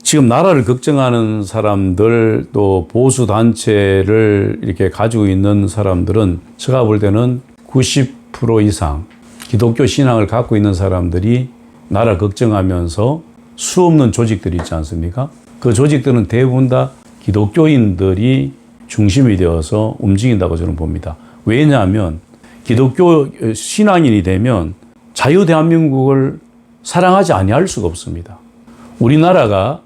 지금 나라를 걱정하는 사람들 또 보수 단체를 이렇게 가지고 있는 사람들은 제가 볼 때는 90% 이상 기독교 신앙을 갖고 있는 사람들이 나라 걱정하면서 수없는 조직들이 있지 않습니까? 그 조직들은 대부분 다 기독교인들이 중심이 되어서 움직인다고 저는 봅니다. 왜냐하면 기독교 신앙인이 되면 자유대한민국을 사랑하지 아니할 수가 없습니다. 우리나라가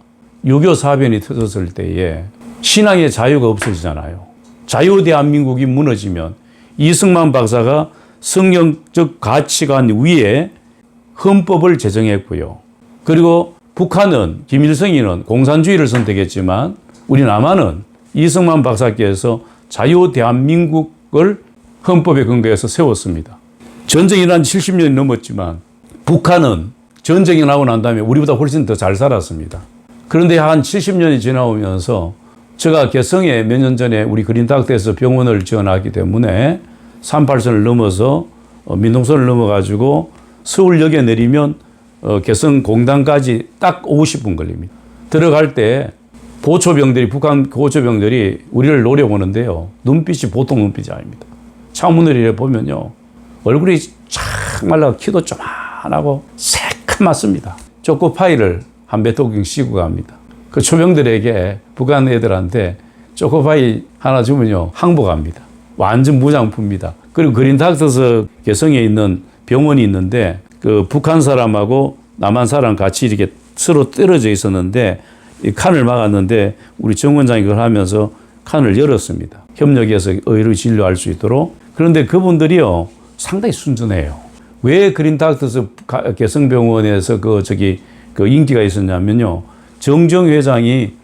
유교 사변이 터졌을 때에 신앙의 자유가 없어지잖아요. 자유대한민국이 무너지면 이승만 박사가 성경적 가치관 위에 헌법을 제정했고요. 그리고 북한은 김일성이는 공산주의를 선택했지만 우리 남한은 이승만 박사께서 자유대한민국을 헌법에 근거해서 세웠습니다. 전쟁이 난 70년이 넘었지만 북한은 전쟁이 나고 난 다음에 우리보다 훨씬 더 잘 살았습니다. 그런데 한 70년이 지나오면서 제가 개성에 몇 년 전에 우리 그린닥터에서 병원을 지어놨기 때문에 38선을 넘어서 민동선을 넘어가지고 서울역에 내리면 개성 공단까지 딱 50분 걸립니다. 들어갈 때 보초병들이, 북한 보초병들이 우리를 노려보는데요. 눈빛이 보통 눈빛이 아닙니다. 창문을 이렇게 보면요. 얼굴이 촥 말라 키도 조만하고 새카맣습니다. 초코파이를 한 배토경 씌고 갑니다. 그 초병들에게 북한 애들한테 초코파이 하나 주면요. 항복합니다. 완전 무장품입니다. 그리고 그린닥터스 개성에 있는 병원이 있는데 그 북한 사람하고 남한 사람 같이 이렇게 서로 떨어져 있었는데 이 칸을 막았는데 우리 정원장이 그걸 하면서 칸을 열었습니다. 협력해서 의료 진료할 수 있도록. 그런데 그분들이요. 상당히 순전해요. 왜 그린닥터스 개성병원에서 그 인기가 있었냐면요. 정정 회장이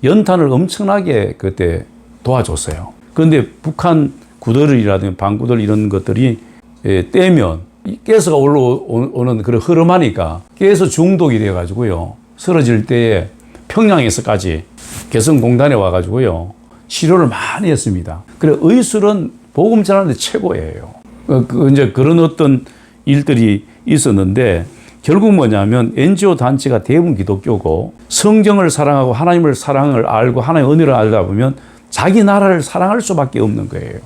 연탄을 엄청나게 그때 도와줬어요. 그런데 북한 구들이라든지 방구들 이런 것들이 떼면 가스가 올라오는 그런 흐름하니까 가스 중독이 돼가지고요. 쓰러질 때에 평양에서까지 개성공단에 와가지고요. 치료를 많이 했습니다. 그래 의술은 복음 전하는 데 최고예요. 이제 그런 어떤 일들이 있었는데 결국 뭐냐면 NGO 단체가 대부분 기독교고 성경을 사랑하고 하나님을 사랑을 알고 하나님의 은혜를 알다 보면 자기 나라를 사랑할 수밖에 없는 거예요.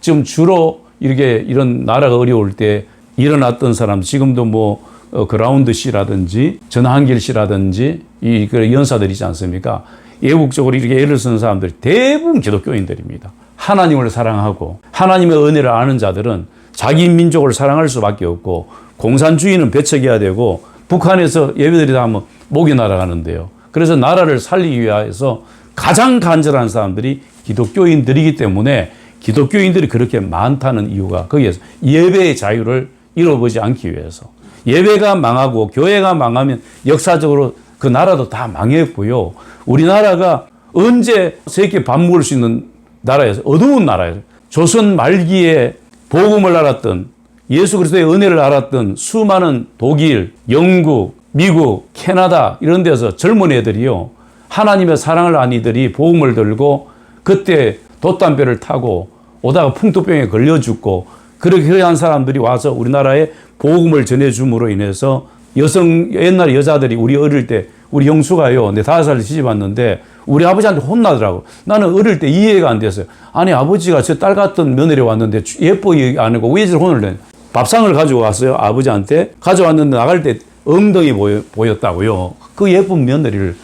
지금 주로 이런 나라가 어려울 때 일어났던 사람, 지금도 뭐 그라운드 씨라든지 전한길 씨라든지 이 연사들 있지 않습니까? 애국적으로 이렇게 애를 쓰는 사람들이 대부분 기독교인들입니다. 하나님을 사랑하고 하나님의 은혜를 아는 자들은 자기 민족을 사랑할 수밖에 없고 공산주의는 배척해야 되고 북한에서 예배드리다 하면 목이 날아가는데요. 그래서 나라를 살리기 위해서 가장 간절한 사람들이 기독교인들이기 때문에 기독교인들이 그렇게 많다는 이유가 거기에서 예배의 자유를 잃어보지 않기 위해서. 예배가 망하고 교회가 망하면 역사적으로 그 나라도 다 망했고요. 우리나라가 언제 세계 밥 먹을 수 있는 나라에서 어두운 나라에서 조선 말기에 복음을 알았던 예수 그리스도의 은혜를 알았던 수많은 독일, 영국, 미국, 캐나다 이런 데서 젊은 애들이요. 하나님의 사랑을 안 이들이 복음을 들고 그때 돛담배를 타고 오다가 풍토병에 걸려 죽고 그렇게 한 사람들이 와서 우리나라에 복음을 전해줌으로 인해서 옛날 여자들이 우리 어릴 때 우리 형수가요. 내 5살 시집 왔는데 우리 아버지한테 혼나더라고. 나는 어릴 때 이해가 안 됐어요. 아니 아버지가 저 딸 같은 며느리 왔는데 예쁘게 안 하고 왜 저를 혼을 내? 밥상을 가지고 왔어요. 아버지한테. 가져왔는데 나갈 때 엉덩이 보였다고요. 그 예쁜 며느리를.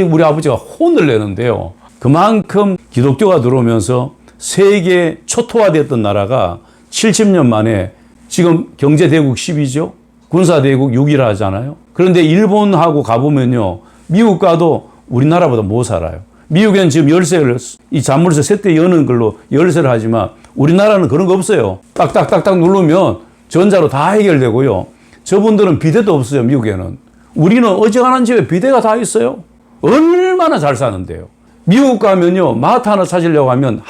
우리 아버지가 혼을 내는데요. 그만큼 기독교가 들어오면서 세계 초토화됐던 나라가 70년 만에 지금 경제대국 10위죠. 군사대국 6위라 하잖아요. 그런데 일본하고 가보면요. 미국 가도 우리나라보다 못 살아요. 미국에는 지금 열쇠를, 이 자물쇠 세대 여는 걸로 열쇠를 하지만 우리나라는 그런 거 없어요. 딱딱딱딱 누르면 전자로 다 해결되고요. 저분들은 비대도 없어요. 미국에는. 우리는 어지간한 집에 비대가 다 있어요. 얼마나 잘 사는데요. 미국 가면요. 마트 하나 찾으려고 하면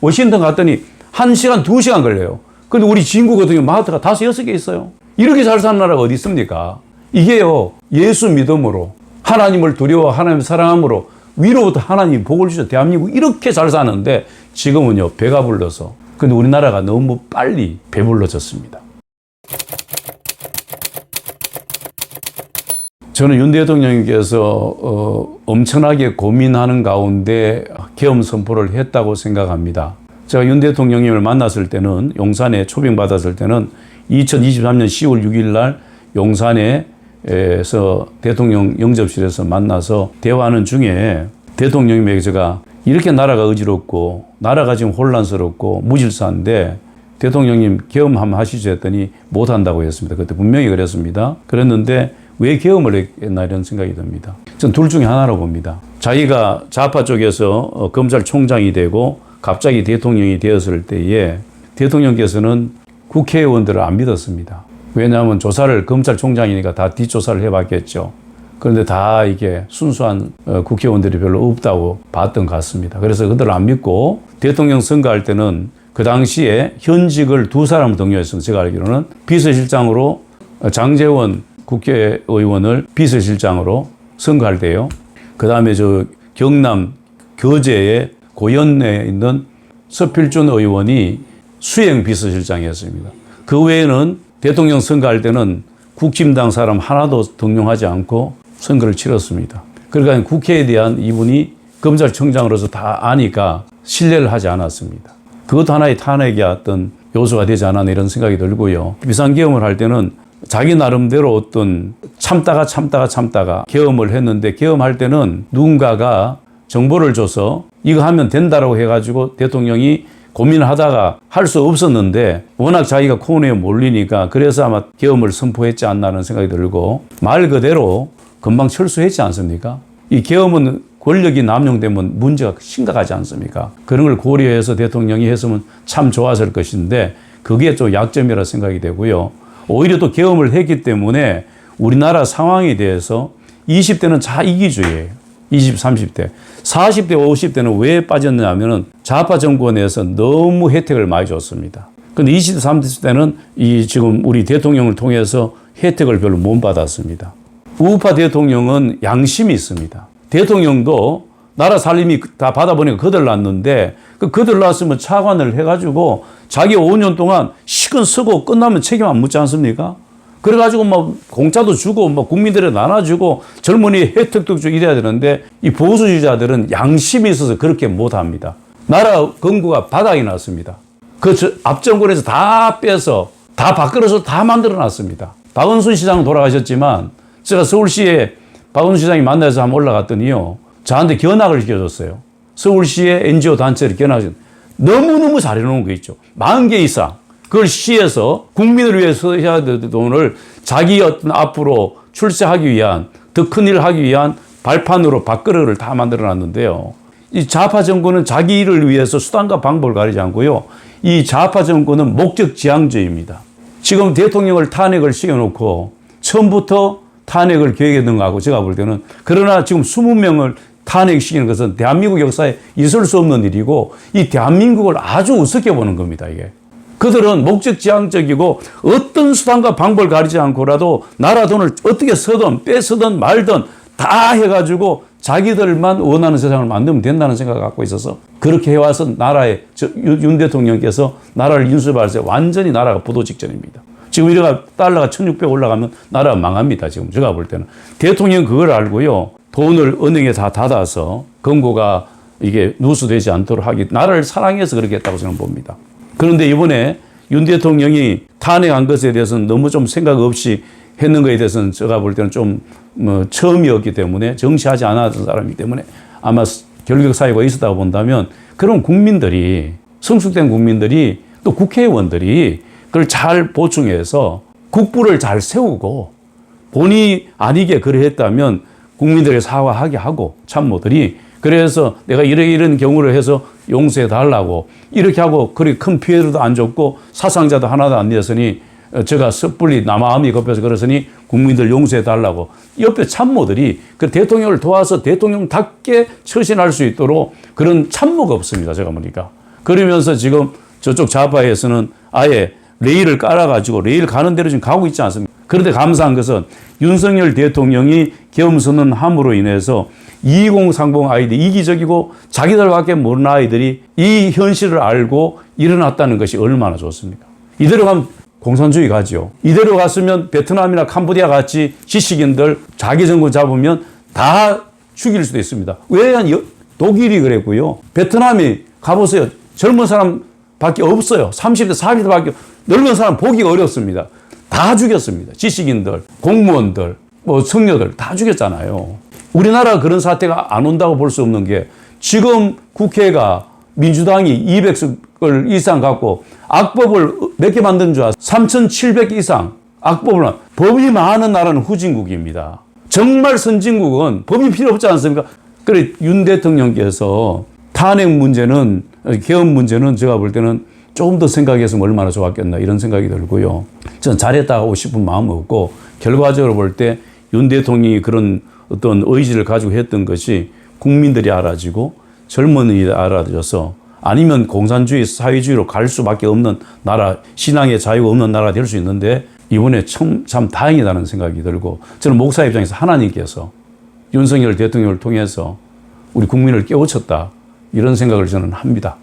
워싱턴 갔더니 1시간, 2시간 걸려요. 근데 우리 진구 같은 경우 마트가 5, 6개 있어요. 이렇게 잘 사는 나라가 어디 있습니까? 이게요. 예수 믿음으로 하나님을 두려워 하나님을 사랑함으로 위로부터 하나님 복을 주셔. 대한민국 이렇게 잘 사는데 지금은요. 배가 불러서. 근데 우리나라가 너무 빨리 배불러졌습니다. 저는 윤 대통령께서 엄청나게 고민하는 가운데 계엄 선포를 했다고 생각합니다. 제가 윤 대통령님을 만났을 때는 용산에 초빙받았을 때는 2023년 10월 6일 날 용산에서 대통령 영접실에서 만나서 대화하는 중에 대통령님에게 제가 이렇게 나라가 어지럽고 나라가 지금 혼란스럽고 무질서한데 대통령님 계엄 한번 하시죠 했더니 못한다고 했습니다. 그때 분명히 그랬습니다. 그랬는데 왜 계엄을 했나 이런 생각이 듭니다. 전 둘 중에 하나라고 봅니다. 자기가 좌파 쪽에서 검찰총장이 되고 갑자기 대통령이 되었을 때에 대통령께서는 국회의원들을 안 믿었습니다. 왜냐하면 조사를 검찰총장이니까 다 뒷조사를 해봤겠죠. 그런데 다 이게 순수한 국회의원들이 별로 없다고 봤던 것 같습니다. 그래서 그들을 안 믿고 대통령 선거할 때는 그 당시에 현직을 두 사람을 등용했습니다. 제가 알기로는 비서실장으로 장제원 국회의원을 비서실장으로 선거할 때요. 그 다음에 저 경남 교제에 고연내에 있는 서필준 의원이 수행 비서실장이었습니다. 그 외에는 대통령 선거할 때는 국힘당 사람 하나도 등용하지 않고 선거를 치렀습니다. 그러니까 국회에 대한 이분이 검찰총장으로서 다 아니까 신뢰를 하지 않았습니다. 그것도 하나의 탄핵의 어떤 요소가 되지 않았나 이런 생각이 들고요. 비상계엄을 할 때는 자기 나름대로 어떤 참다가 계엄을 했는데 계엄할 때는 누군가가 정보를 줘서 이거 하면 된다라고 해가지고 대통령이 고민을 하다가 할 수 없었는데 워낙 자기가 코너에 몰리니까 그래서 아마 계엄을 선포했지 않나는 생각이 들고 말 그대로 금방 철수했지 않습니까? 이 계엄은 권력이 남용되면 문제가 심각하지 않습니까? 그런 걸 고려해서 대통령이 했으면 참 좋았을 것인데 그게 좀 약점이라 생각이 되고요. 오히려 또 계엄을 했기 때문에 우리나라 상황에 대해서 20대는 자이기주의예요. 20, 30대. 40대, 50대는 왜 빠졌냐면은 좌파 정권에서 너무 혜택을 많이 줬습니다. 근데 20대, 30대는 이 지금 우리 대통령을 통해서 혜택을 별로 못 받았습니다. 우파 대통령은 양심이 있습니다. 대통령도 나라 살림이 다 받아보니까 거들났는데 그 거들났으면 차관을 해가지고 자기 5년 동안 시건 쓰고 끝나면 책임 안 묻지 않습니까? 그래가지고 막 공짜도 주고 막 국민들에 나눠주고 젊은이 혜택도 주고 이래야 되는데 이 보수주의자들은 양심이 있어서 그렇게 못합니다. 나라 건국가 바닥이 났습니다. 그 앞정권에서 다 빼서 다 밥그릇을 다 만들어놨습니다. 박원순 시장 돌아가셨지만 제가 서울시에 박원순 시장이 만나서 한번 올라갔더니요. 저한테 견학을 시켜줬어요. 서울시의 NGO 단체를 견학을 너무너무 잘해놓은 거 있죠. 10,000개 이상. 그걸 시에서 국민을 위해서 해야 될 돈을 자기 어떤 앞으로 출세하기 위한 더 큰 일을 하기 위한 발판으로 밥그릇을 다 만들어 놨는데요. 이 좌파 정권은 자기 일을 위해서 수단과 방법을 가리지 않고요. 이 좌파 정권은 목적지향주의입니다. 지금 대통령을 탄핵을 시켜놓고 처음부터 탄핵을 계획했던 거하고 제가 볼 때는 그러나 지금 20명을 탄핵시키는 것은 대한민국 역사에 있을 수 없는 일이고 이 대한민국을 아주 우습게 보는 겁니다. 이게. 그들은 목적지향적이고 어떤 수단과 방법을 가리지 않고라도 나라 돈을 어떻게 쓰든 뺏으든 말든 다 해가지고 자기들만 원하는 세상을 만들면 된다는 생각을 갖고 있어서 그렇게 해와서 나라에 윤 대통령께서 나라를 인수할 때 완전히 나라가 부도 직전입니다. 지금 이래가 달러가 1,600 올라가면 나라가 망합니다. 지금 제가 볼 때는. 대통령은 그걸 알고요. 돈을 은행에 다 닫아서 금고가 이게 누수되지 않도록 하기 나라를 사랑해서 그렇게 했다고 저는 봅니다. 그런데 이번에 윤 대통령이 탄핵한 것에 대해서는 너무 좀 생각 없이 했는 것에 대해서는 제가 볼 때는 좀 처음이었기 때문에 정치하지 않았던 사람이기 때문에 아마 결격 사유가 있었다고 본다면 그런 국민들이 성숙된 국민들이 또 국회의원들이 그걸 잘 보충해서 국부를 잘 세우고 본의 아니게 그러했다면 국민들에게 사과하게 하고 참모들이 그래서 내가 이런 경우를 해서 용서해 달라고 이렇게 하고 그렇게 큰 피해도 안 줬고 사상자도 하나도 안 내었으니 제가 섣불리 마음이 급해서 그러으니 국민들 용서해 달라고 옆에 참모들이 그 대통령을 도와서 대통령답게 처신할 수 있도록 그런 참모가 없습니다. 제가 보니까. 그러면서 지금 저쪽 좌파에서는 아예 레일을 깔아가지고 레일 가는 대로 지금 가고 있지 않습니까? 그런데 감사한 것은 윤석열 대통령이 계엄 선언함으로 인해서 2030 아이들, 이기적이고 자기들밖에 모르는 아이들이 이 현실을 알고 일어났다는 것이 얼마나 좋습니까? 이대로 가면 공산주의 가죠. 이대로 갔으면 베트남이나 캄보디아 같이 지식인들 자기 정권 잡으면 다 죽일 수도 있습니다. 왜? 독일이 그랬고요. 베트남이 가보세요. 젊은 사람밖에 없어요. 30대, 40대밖에 늙은 사람 보기가 어렵습니다. 다 죽였습니다. 지식인들, 공무원들, 뭐 성녀들 다 죽였잖아요. 우리나라 그런 사태가 안 온다고 볼 수 없는 게 지금 국회가 민주당이 200석 이상 갖고 악법을 몇 개 만든 줄 아세요? 3,700 이상 악법을. 법이 많은 나라는 후진국입니다. 정말 선진국은 법이 필요 없지 않습니까? 그래, 윤 대통령께서 탄핵 문제는, 개헌 문제는 제가 볼 때는 조금 더 생각했으면 얼마나 좋았겠나 이런 생각이 들고요. 저는 잘했다 하고 싶은 마음은 없고, 결과적으로 볼 때 윤 대통령이 그런 어떤 의지를 가지고 했던 것이 국민들이 알아지고 젊은이들이 알아들어서 아니면 공산주의, 사회주의로 갈 수밖에 없는 나라, 신앙의 자유가 없는 나라가 될 수 있는데 이번에 참 다행이다는 생각이 들고, 저는 목사 입장에서 하나님께서 윤석열 대통령을 통해서 우리 국민을 깨우쳤다 이런 생각을 저는 합니다.